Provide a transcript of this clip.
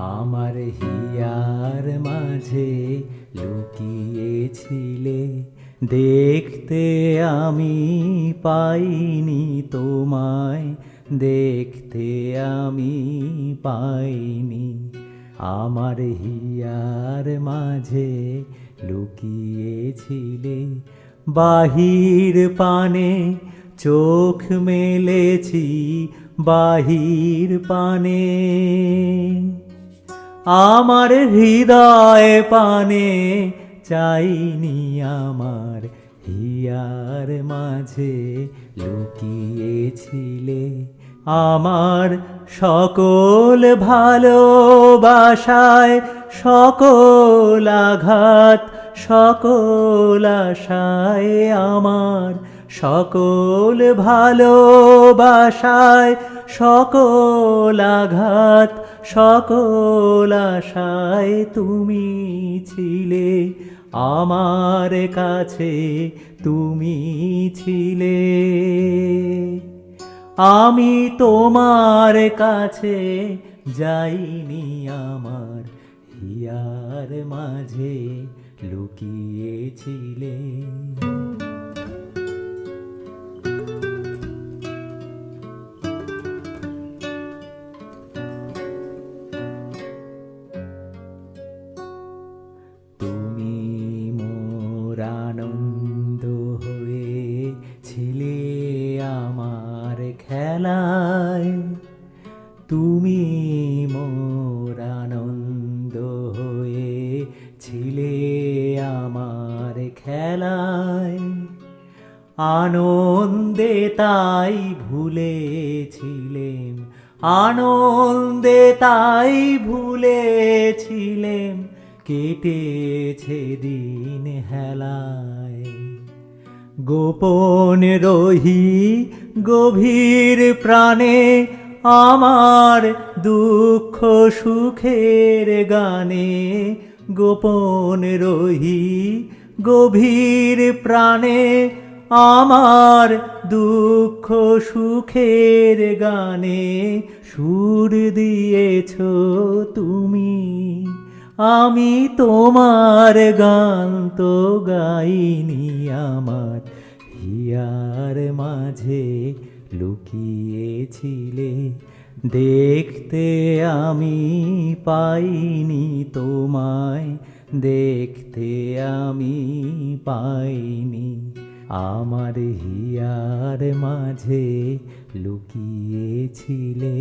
আমার হিয়ার মাঝে লুকিয়েছিলে, দেখতে আমি পাইনি তোমায়, দেখতে আমি পাইনি। আমার হিয়ার মাঝে লুকিয়েছিলে, বাহির পানে চোখ মেলেছি, বাহির পানে আমার হৃদয় পানে চাইনি। আমার হিয়ার মাঝে লুকিয়েছিলে, আমার সকল ভালোবাসায় সকল আঘাত, সকল আশায় আমার সকল ভালোবাসায় সকল আঘাত, সকল আশায় তুমি ছিলে, আমার কাছে তুমি ছিলে। আমি তোমার কাছে যাইনি, আমার হিয়ার মাঝে লুকিয়েছিলে। তুমি মোর আনন্দ হয়েছিলে আমার খেলায়, তুমি মোর আনন্দ হয়েছিলে আমার খেলায়। আনন্দে তাই ভুলেছিলেম, আনন্দে তাই ভুলেছিলেম, কেটেছে দিন হেলায়। গোপন রহি গভীর প্রাণে আমার দুঃখ সুখের গানে, গোপন রহি গভীর প্রাণে আমার দুঃখ সুখের গানে সুর দিয়েছ তুমি। আমি তোমার গান তো গাইনি, আমার হিয়ার মাঝে লুকিয়েছিলে, দেখতে আমি পাইনি তোমায়, দেখতে আমি পাইনি। আমার হিয়ার মাঝে লুকিয়েছিলে।